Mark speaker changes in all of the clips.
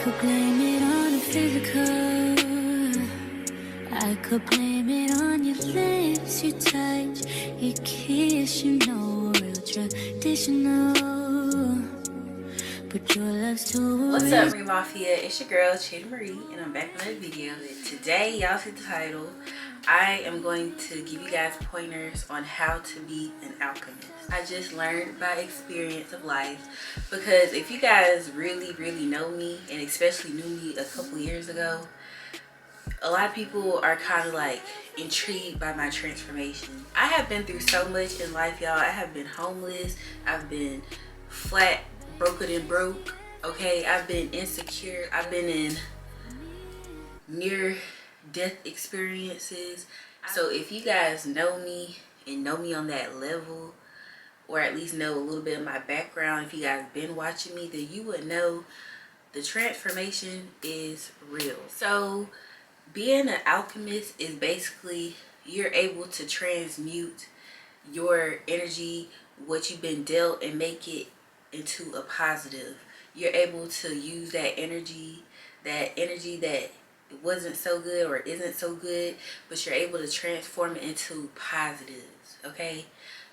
Speaker 1: could blame it on the physical. I could blame it on your lips, your touch, your kiss, real traditional. But your love's too.
Speaker 2: What's up, Marie Mafia? It's your girl, Chidi Marie, and I'm back with another video. Today, y'all see the title. I am going to give you guys pointers on how to be an alchemist. I just learned by experience of life, because if you guys really know me, and especially knew me a couple years ago, a lot of people are kind of like intrigued by my transformation. I have been through so much in life, y'all. I have been homeless. I've been flat, broken and broke. Okay, I've been insecure. I've been in near death experiences. So if you guys know me and know me on that level, or at least know a little bit of my background, if you guys been watching me, then you would know the transformation is real. So being an alchemist is basically you're able to transmute your energy, what you've been dealt, and make it into a positive. You're able to use that energy that wasn't so good or isn't so good, but you're able to transform it into positives. Okay,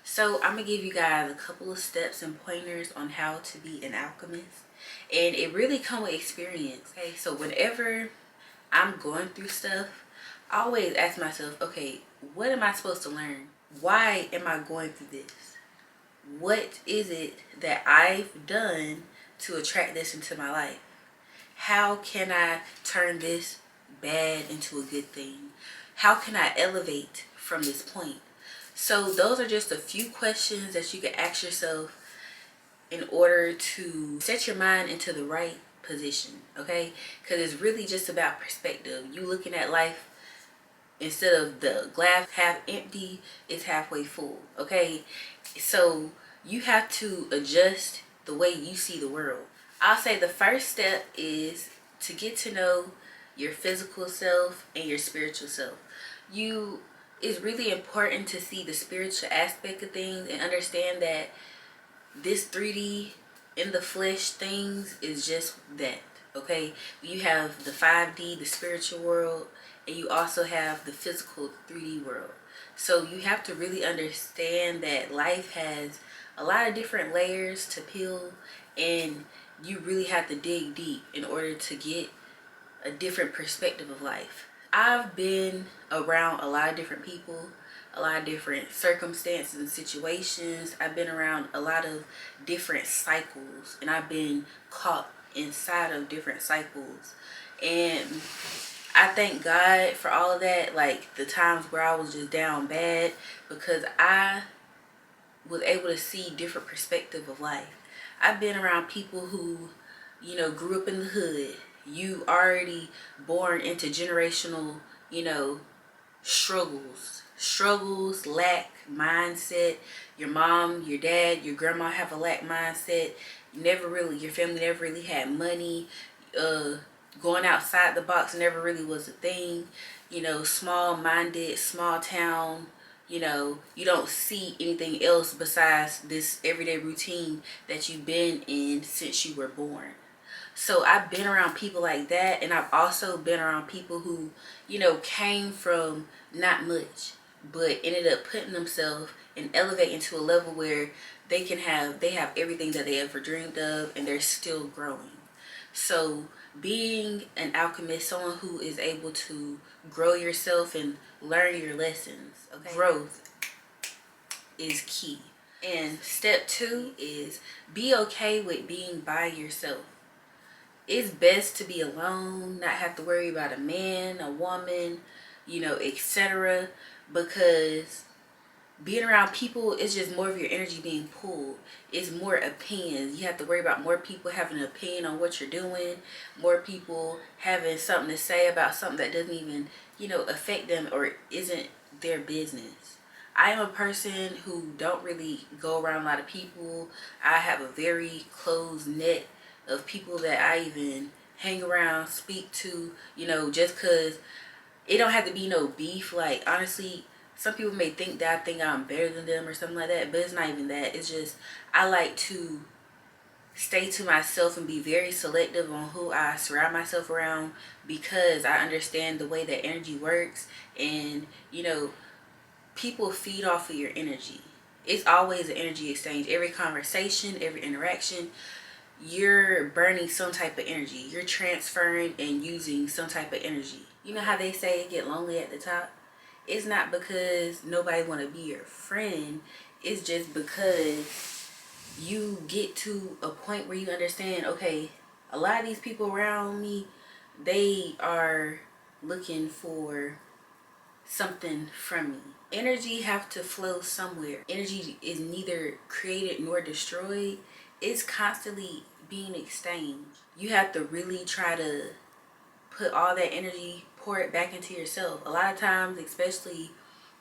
Speaker 2: so I'm gonna give you guys a couple of steps and pointers on how to be an alchemist, and it really comes with experience. Okay, so whenever I'm going through stuff, I always ask myself, okay, what am I supposed to learn? Why am I going through this? What is it that I've done to attract this into my life? How can I turn this bad into a good thing? How can I elevate from this point? So those are just a few questions that you can ask yourself in order to set your mind into the right position, okay? Because it's really just about perspective. You looking at life, instead of the glass half empty, it's halfway full, okay? So you have to adjust the way you see the world. I'll say the first step is to get to know your physical self and your spiritual self. It's really important to see the spiritual aspect of things and understand that this 3D in the flesh things is just that, okay? You have the 5D, the spiritual world, and you also have the physical 3D world. So you have to really understand that life has a lot of different layers to peel, and you really have to dig deep in order to get a different perspective of life. I've been around a lot of different people, a lot of different circumstances and situations. I've been around a lot of different cycles, and I've been caught inside of different cycles. And I thank God for all of that, like the times where I was just down bad, because I was able to see different perspective of life. I've been around people who, grew up in the hood. You already born into generational, struggles, lack mindset. Your mom, your dad, your grandma have a lack mindset. Your family never really had money. Going outside the box never really was a thing. Small minded, small town. You don't see anything else besides this everyday routine that you've been in since you were born. So I've been around people like that, and I've also been around people who, came from not much, but ended up putting themselves and elevating to a level where they have everything that they ever dreamed of, and they're still growing. So being an alchemist, someone who is able to grow yourself and learn your lessons, okay? Growth is key. And step 2 is be okay with being by yourself. It's best to be alone, not have to worry about a man, a woman, etc. Because being around people is just more of your energy being pulled. It's more opinions. You have to worry about more people having an opinion on what you're doing, more people having something to say about something that doesn't even, affect them or isn't their business. I am a person who don't really go around a lot of people. I have a very closed net of people that I even hang around, speak to, just because it don't have to be no beef. Like, honestly, some people may think that I think I'm better than them or something like that, but it's not even that. It's just I like to stay to myself and be very selective on who I surround myself around, because I understand the way that energy works. And you know, people feed off of your energy. It's always an energy exchange. Every conversation, every interaction, you're burning some type of energy. You're transferring and using some type of energy. You know how they say it get lonely at the top? It's not because nobody want to be your friend. It's just because you get to a point where you understand, okay, a lot of these people around me, they are looking for something from me. Energy have to flow somewhere. Energy is neither created nor destroyed. It's constantly being exchanged. You have to really try to put all that energy, pour it back into yourself. A lot of times, especially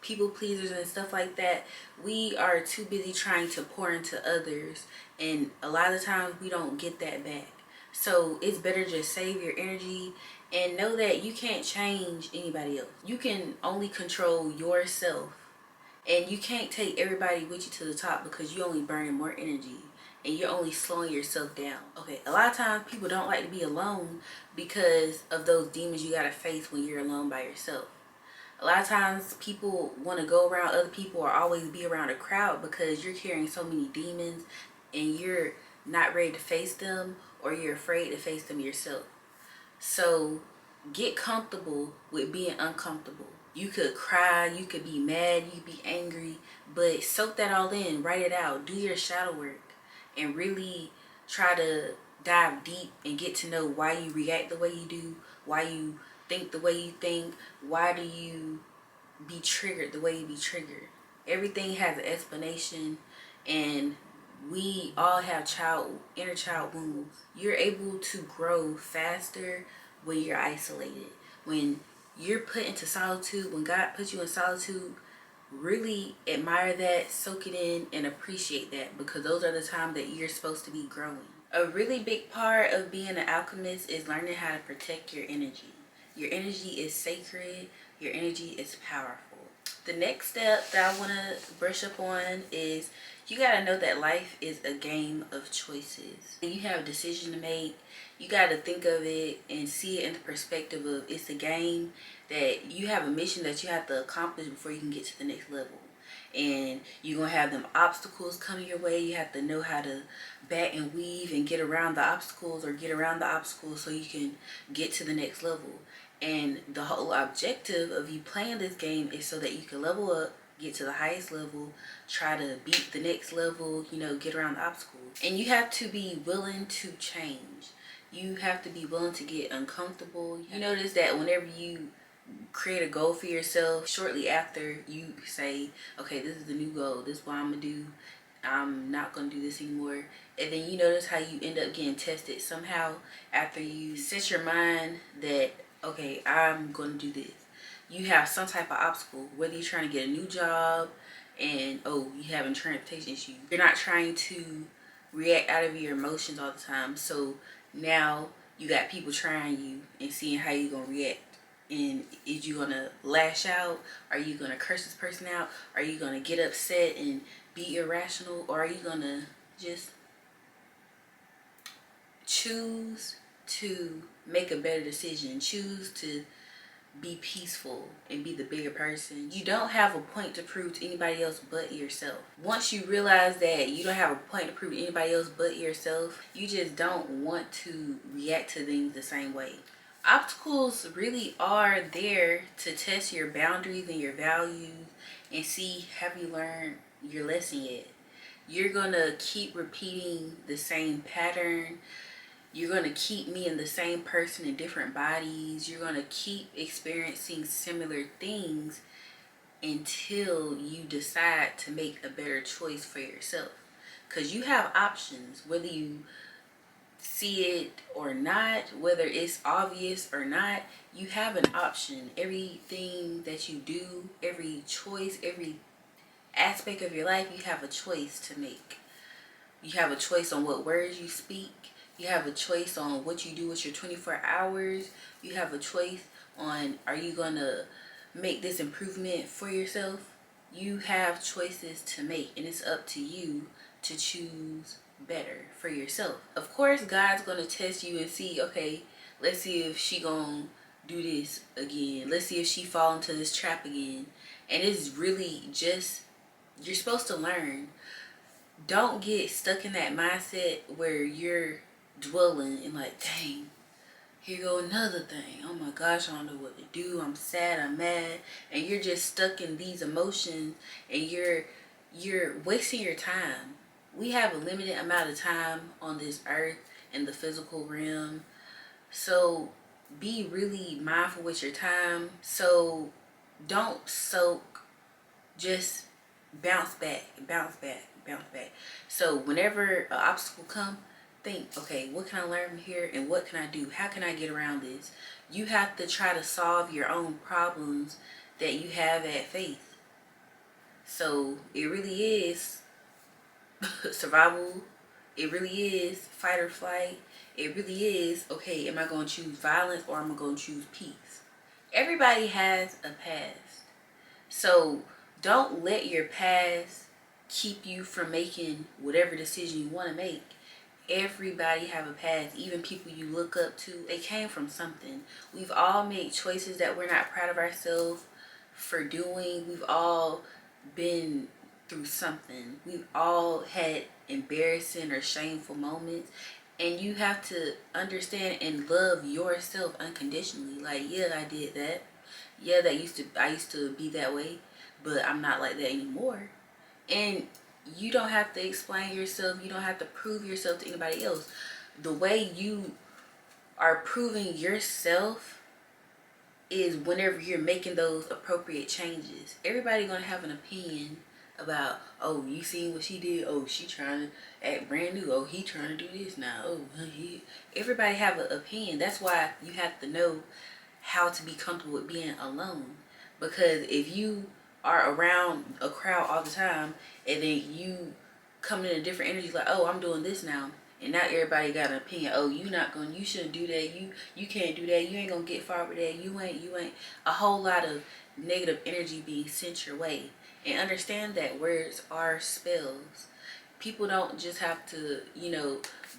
Speaker 2: people pleasers and stuff like that, we are too busy trying to pour into others, and a lot of times we don't get that back. So it's better just save your energy and know that you can't change anybody else. You can only control yourself, and you can't take everybody with you to the top, because you're only burning more energy and you're only slowing yourself down. Okay, a lot of times people don't like to be alone because of those demons you gotta face when you're alone by yourself. A lot of times people want to go around other people or always be around a crowd because you're carrying so many demons and you're not ready to face them, or you're afraid to face them yourself. So get comfortable with being uncomfortable. You could cry, you could be mad, you could be angry, but soak that all in, write it out, do your shadow work, and really try to dive deep and get to know why you react the way you do, why you think the way you think, why do you be triggered the way you be triggered. Everything has an explanation, and we all have inner child wounds. You're able to grow faster when you're isolated. When you're put into solitude, when God puts you in solitude, really admire that, soak it in, and appreciate that, because those are the times that you're supposed to be growing. A really big part of being an alchemist is learning how to protect your energy. Your energy is sacred. Your energy is powerful. The next step that I want to brush up on is you got to know that life is a game of choices. You have a decision to make. You got to think of it and see it in the perspective of it's a game, that you have a mission that you have to accomplish before you can get to the next level. And you're going to have them obstacles coming your way. You have to know how to bat and weave and get around the obstacles, or get around the obstacles so you can get to the next level. And the whole objective of you playing this game is so that you can level up, get to the highest level, try to beat the next level, you know, get around the obstacles. And you have to be willing to change. You have to be willing to get uncomfortable. You notice that whenever you create a goal for yourself, shortly after you say, okay, this is the new goal, this is what I'm gonna do, I'm not gonna do this anymore. And then you notice how you end up getting tested somehow after you set your mind that, okay, I'm gonna do this. You have some type of obstacle, whether you're trying to get a new job and you having transportation issues. You're not trying to react out of your emotions all the time. So now you got people trying you and seeing how you're gonna react. And is you gonna lash out? Are you gonna curse this person out? Are you gonna get upset and be irrational? Or are you gonna just choose to make a better decision? Choose to be peaceful and be the bigger person. You don't have a point to prove to anybody else but yourself. Once you realize that you don't have a point to prove to anybody else but yourself, you just don't want to react to things the same way. Obstacles really are there to test your boundaries and your values and see, have you learned your lesson yet? You're gonna keep repeating the same pattern. You're going to keep meeting the same person in different bodies. You're going to keep experiencing similar things until you decide to make a better choice for yourself. Because you have options, whether you see it or not, whether it's obvious or not, you have an option. Everything that you do, every choice, every aspect of your life, you have a choice to make. You have a choice on what words you speak. You have a choice on what you do with your 24 hours. You have a choice on, are you going to make this improvement for yourself? You have choices to make, and it's up to you to choose better for yourself. Of course, God's gonna test you and see, okay, let's see if she gonna do this again. Let's see if she fall into this trap again. And it's really just, you're supposed to learn. Don't get stuck in that mindset where you're dwelling and like, dang, here go another thing. Oh my gosh, I don't know what to do. I'm sad, I'm mad. And you're just stuck in these emotions, and you're wasting your time. We have a limited amount of time on this earth in the physical realm. So be really mindful with your time. So don't soak, just bounce back, bounce back, bounce back. So whenever an obstacle comes, think, okay, what can I learn from here and what can I do? How can I get around this? You have to try to solve your own problems that you have at faith. So it really is survival. It really is fight or flight. It really is, okay, am I going to choose violence or am I going to choose peace? Everybody has a past. So don't let your past keep you from making whatever decision you want to make. Everybody have a past. Even people you look up to, they came from something. We've all made choices that we're not proud of ourselves for doing. We've all been through something. We've all had embarrassing or shameful moments. And you have to understand and love yourself unconditionally. Like, yeah, I did that. Yeah, I used to be that way, but I'm not like that anymore. And you don't have to explain yourself. You don't have to prove yourself to anybody else. The way you are proving yourself is whenever you're making those appropriate changes. Everybody gonna have an opinion about, oh, you seen what she did? Oh, she trying to act brand new. Oh, he trying to do this now. Oh, he. Everybody have an opinion. That's why you have to know how to be comfortable with being alone. Because if you are around a crowd all the time and then you come in a different energy, like, oh, I'm doing this now, and now everybody got an opinion. Oh, you shouldn't do that. You can't do that. You ain't gonna get far with that. You ain't. A whole lot of negative energy being sent your way. And understand that words are spells. People don't just have to,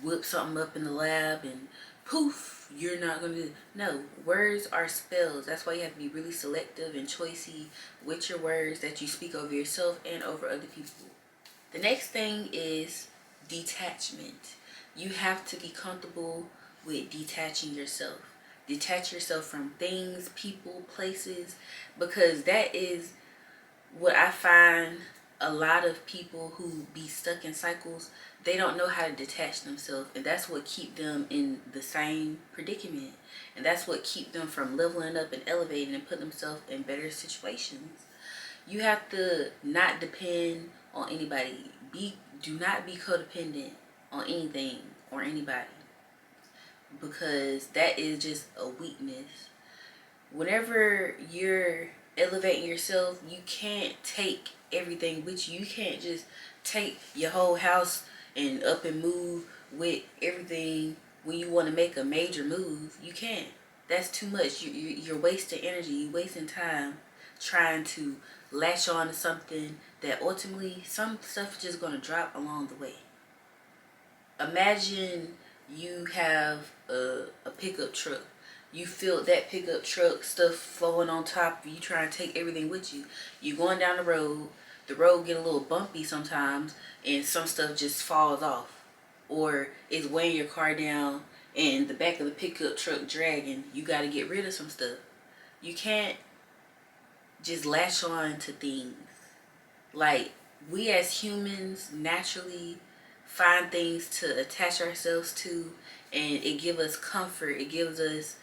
Speaker 2: whip something up in the lab and poof, you're not gonna do. No, words are spells. That's why you have to be really selective and choicey with your words that you speak over yourself and over other people. The next thing is detachment. You have to be comfortable with detaching yourself. Detach yourself from things, people, places, because that is what I find. A lot of people who be stuck in cycles, they don't know how to detach themselves, and that's what keep them in the same predicament, and that's what keep them from leveling up and elevating and putting themselves in better situations. You have to not depend on anybody. Do not be codependent on anything or anybody, because that is just a weakness. Whenever you're elevating yourself, you can't take everything with you. You can't just take your whole house and up and move with everything when you want to make a major move. You can't. That's too much. You're wasting energy. You're wasting time trying to latch on to something that ultimately some stuff is just going to drop along the way. Imagine you have a pickup truck. You feel that pickup truck stuff flowing on top of you, trying to take everything with you. You going down the road get a little bumpy sometimes, and some stuff just falls off, or it's weighing your car down and the back of the pickup truck dragging. You got to get rid of some stuff. You can't just latch on to things. Like, we as humans naturally find things to attach ourselves to, and it gives us comfort. It gives us,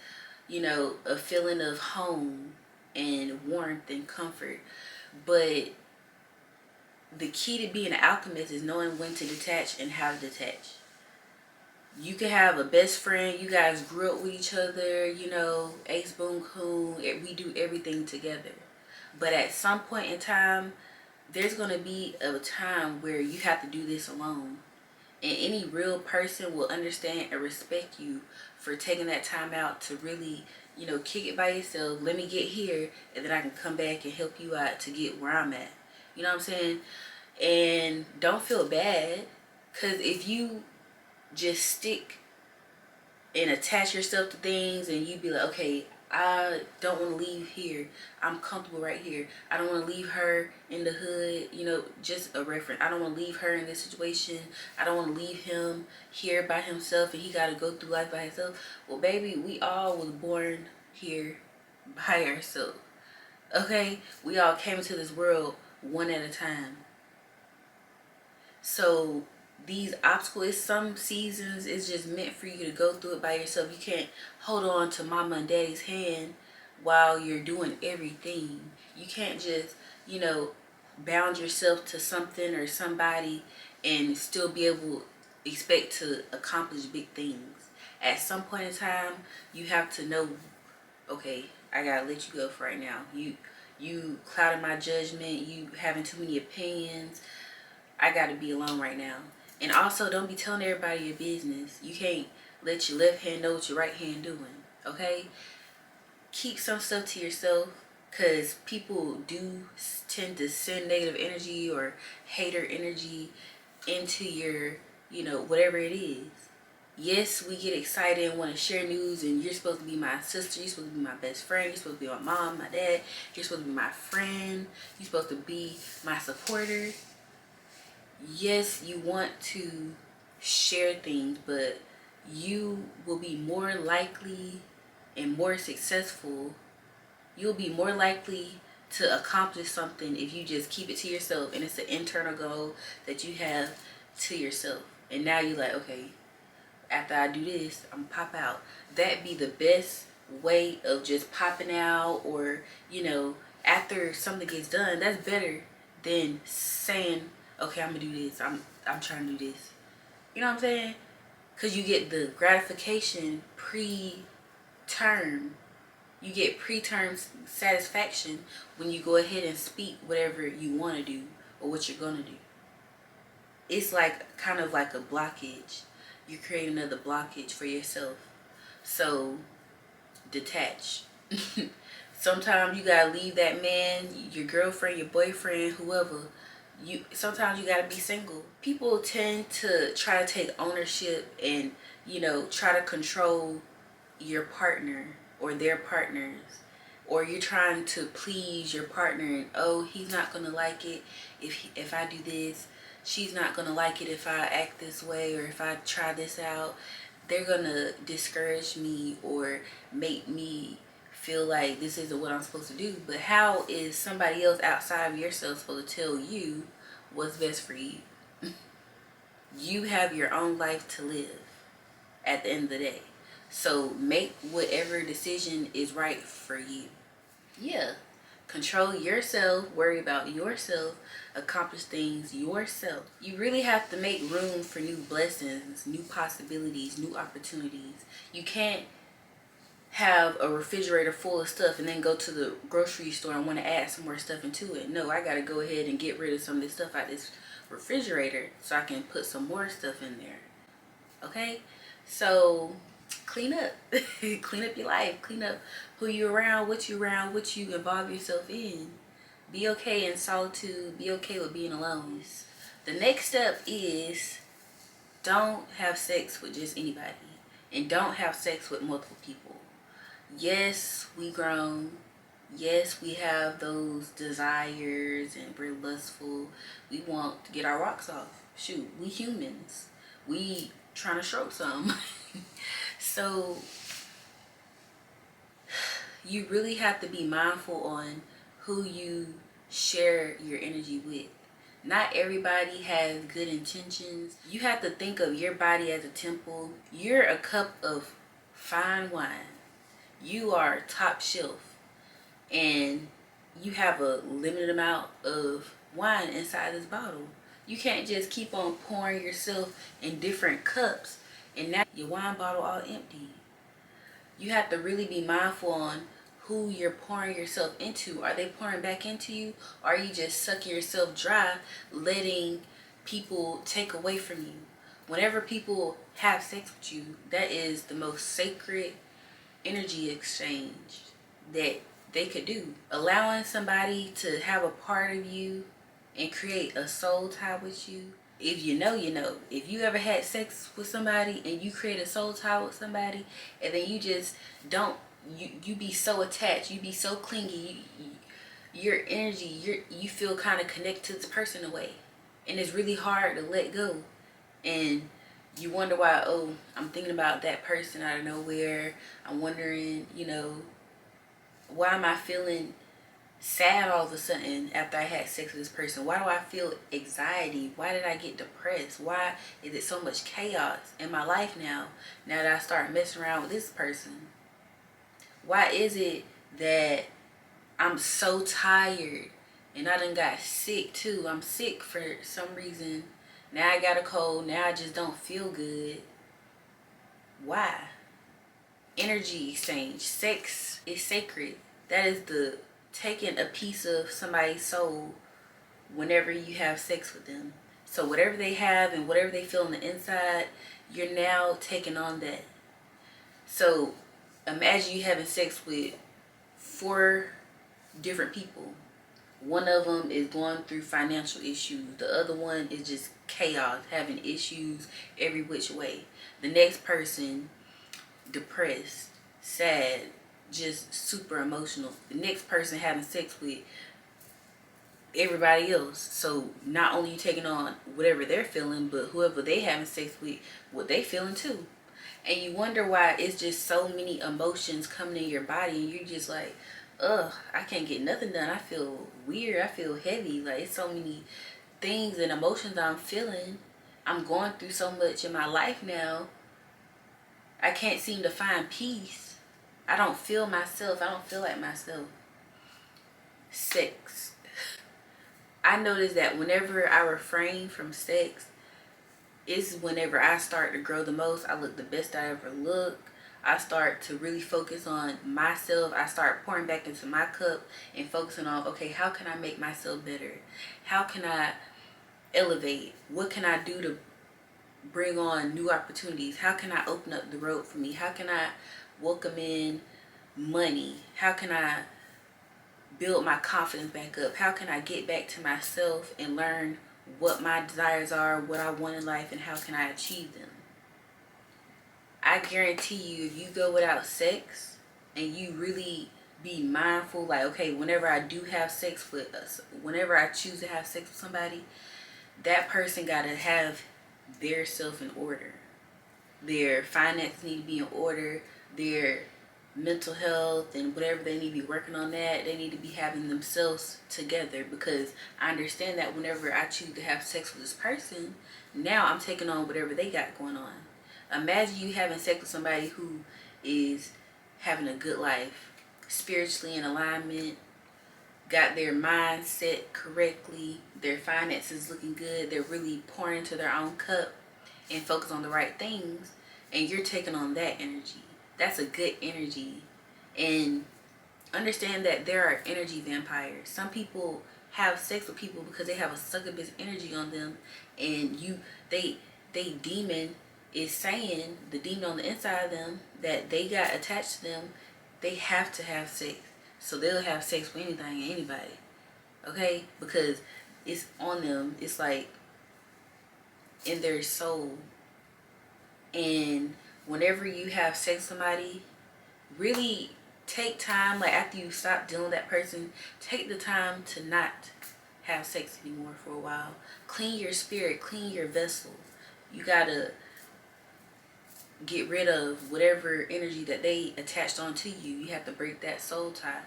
Speaker 2: a feeling of home and warmth and comfort. But the key to being an alchemist is knowing when to detach and how to detach. You can have a best friend, you guys grew up with each other, ace boon coon, we do everything together. But at some point in time, there's going to be a time where you have to do this alone. And any real person will understand and respect you for taking that time out to really, kick it by yourself. Let me get here, and then I can come back and help you out to get where I'm at. You know what I'm saying? And don't feel bad, Because if you just stick and attach yourself to things and you be like, okay, I don't want to leave here, I'm comfortable right here, I don't want to leave her in the hood, you know, just a reference, I don't want to leave her in this situation, I don't want to leave him here by himself and he got to go through life by himself. Well baby, we all was born here by ourselves, okay? We all came into this world one at a time. So these obstacles, some seasons is just meant for you to go through it by yourself. You can't hold on to mama and daddy's hand while you're doing everything. You can't just, you know, bound yourself to something or somebody and still be able to expect to accomplish big things. At some point in time, you have to know, okay, I gotta let you go for right now. You clouded my judgment, you having too many opinions, I gotta be alone right now. And also, don't be telling everybody your business. You can't let your left hand know what your right hand doing, okay? Keep some stuff to yourself, because people do tend to send negative energy or hater energy into your, you know, whatever it is. Yes, we get excited and want to share news, and you're supposed to be my sister, you're supposed to be my best friend, you're supposed to be my mom, my dad, you're supposed to be my friend, you're supposed to be my supporter. Yes, you want to share things, but you will be more likely and more successful. You'll be more likely to accomplish something if you just keep it to yourself, and it's an internal goal that you have to yourself. And now you're like, okay, after I do this, I'm gonna pop out. That'd be the best way of just popping out, or, you know, after something gets done. That's better than saying, okay, I'm gonna do this, I'm trying to do this. You know what I'm saying? Because you get the gratification pre-term. You get pre-term satisfaction when you go ahead and speak whatever you want to do or what you're gonna do. It's like kind of like a blockage. You create another blockage for yourself. So detach. Sometimes you gotta leave that man, your girlfriend, your boyfriend, whoever. Sometimes you gotta be single. People tend to try to take ownership and, you know, try to control your partner or their partners, or you're trying to please your partner, and oh, he's not gonna like it if I do this, she's not gonna like it if I act this way, or if I try this out, they're gonna discourage me or make me feel like this isn't what I'm supposed to do. But how is somebody else outside of yourself supposed to tell you what's best for you? You have your own life to live at the end of the day. So make whatever decision is right for you. Yeah. Control yourself, worry about yourself, accomplish things yourself. You really have to make room for new blessings, new possibilities, new opportunities. You can't have a refrigerator full of stuff and then go to the grocery store and want to add some more stuff into it. No, I got to go ahead and get rid of some of this stuff out of this refrigerator so I can put some more stuff in there. Okay? So clean up. Clean up your life. Clean up who you around, what you involve yourself in. Be okay in solitude. Be okay with being alone. The next step is don't have sex with just anybody, and don't have sex with multiple people. Yes, we grown. Yes, we have those desires and we're lustful. We want to get our rocks off. Shoot, we humans. We trying to stroke some. So you really have to be mindful on who you share your energy with. Not everybody has good intentions. You have to think of your body as a temple. You're a cup of fine wine. You are top shelf, and you have a limited amount of wine inside this bottle. You can't just keep on pouring yourself in different cups and now your wine bottle all empty. You have to really be mindful on who you're pouring yourself into. Are they pouring back into you? Or are you just sucking yourself dry, letting people take away from you? Whenever people have sex with you, that is the most sacred energy exchange that they could do. Allowing somebody to have a part of you and create a soul tie with you, If you know, you know. If you ever had sex with somebody and you create a soul tie with somebody, and then you just don't, you be so attached, you be so clingy, your energy, you feel kind of connected to this person in a way, and it's really hard to let go. And you wonder why. Oh, I'm thinking about that person out of nowhere. I'm wondering, why am I feeling sad all of a sudden after I had sex with this person? Why do I feel anxiety? Why did I get depressed? Why is it so much chaos in my life now that I start messing around with this person? Why is it that I'm so tired and I done got sick too? I'm sick for some reason. Now I got a cold. Now I just don't feel good. Why? Energy exchange. Sex is sacred. That is the taking a piece of somebody's soul whenever you have sex with them. So whatever they have and whatever they feel on the inside, you're now taking on that. So imagine you having sex with 4 different people. One of them is going through financial issues. The other one is just chaos, having issues every which way. The next person, depressed, sad, just super emotional. The next person having sex with everybody else. So not only you taking on whatever they're feeling, but whoever they having sex with, what they feeling too. And you wonder why it's just so many emotions coming in your body, and you're just like, ugh, I can't get nothing done. I feel weird. I feel heavy. Like, it's so many things and emotions I'm feeling. I'm going through so much in my life now. I can't seem to find peace. I don't feel myself. I don't feel like myself. Sex. I notice that whenever I refrain from sex, it's whenever I start to grow the most. I look the best I ever look. I start to really focus on myself. I start pouring back into my cup and focusing on, okay, how can I make myself better? How can I elevate? What can I do to bring on new opportunities? How can I open up the road for me? How can I welcome in money? How can I build my confidence back up? How can I get back to myself and learn what my desires are, what I want in life, and how can I achieve them? I guarantee you, if you go without sex and you really be mindful, like, okay, whenever I do have sex with us, whenever I choose to have sex with somebody, that person got to have their self in order. Their finances need to be in order. Their mental health and whatever they need to be working on, that they need to be having themselves together. Because I understand that whenever I choose to have sex with this person, now I'm taking on whatever they got going on. Imagine you having sex with somebody who is having a good life, spiritually in alignment, got their mind set correctly, their finances looking good, they're really pouring into their own cup and focus on the right things, and you're taking on that energy. That's a good energy. And understand that there are energy vampires. Some people have sex with people because they have a succubus energy on them, and they demon is saying, the demon on the inside of them, that they got attached to them. They have to have sex, so they'll have sex with anything and anybody, okay? Because it's on them. It's like in their soul. And whenever you have sex with somebody, really take time, like after you stop dealing with that person, take the time to not have sex anymore for a while. Clean your spirit, clean your vessel. You gotta get rid of whatever energy that they attached onto you. You have to break that soul tie.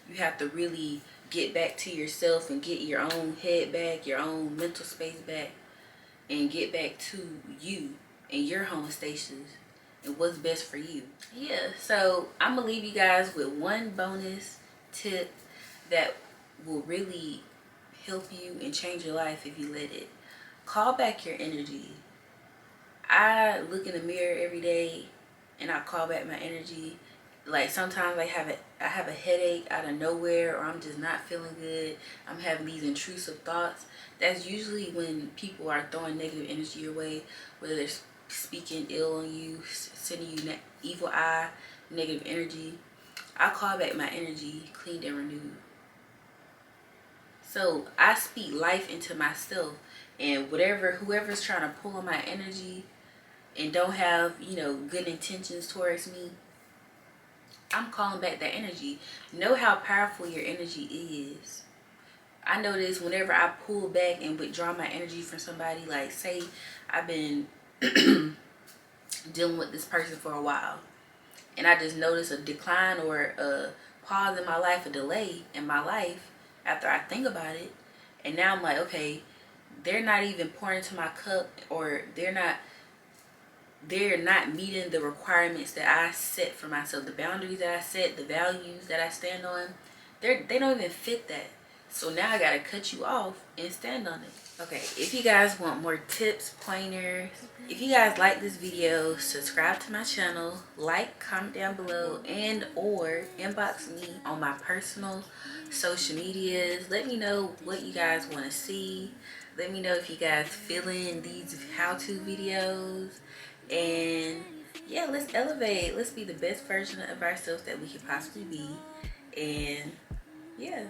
Speaker 2: You have to really get back to yourself and get your own head back, your own mental space back, and get back to you and your homeostasis and what's best for you. Yeah, so I'm gonna leave you guys with one bonus tip that will really help you and change your life if you let it. Call back your energy. I look in the mirror every day and I call back my energy. Like sometimes I have a headache out of nowhere, or I'm just not feeling good. I'm having these intrusive thoughts. That's usually when people are throwing negative energy your way, whether they're speaking ill on you, sending you evil eye, negative energy. I call back my energy cleaned and renewed. So I speak life into myself, And whoever's trying to pull on my energy and don't have, you know, good intentions towards me, I'm calling back that energy. Know how powerful your energy is. I notice whenever I pull back and withdraw my energy from somebody, like say I've been dealing with this person for a while, and I just notice a decline or a pause in my life, a delay in my life after I think about it, and now I'm like, okay, they're not even pouring into my cup, or they're not meeting the requirements that I set for myself, the boundaries that I set, the values that I stand on. They don't even fit that. So now I gotta cut you off and stand on it. Okay, if you guys want more tips, pointers, if you guys like this video, subscribe to my channel, like, comment down below, and or inbox me on my personal social medias. Let me know what you guys want to see. Let me know if you guys feeling these how-to videos. And yeah, let's elevate. Let's be the best version of ourselves that we could possibly be. And yeah,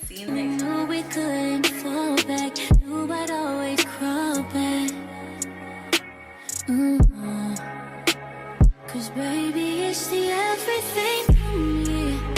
Speaker 2: see you in the next one.
Speaker 1: No, we couldn't fall back. Knew I'd always crawl back. Cause baby, it's the everything for me.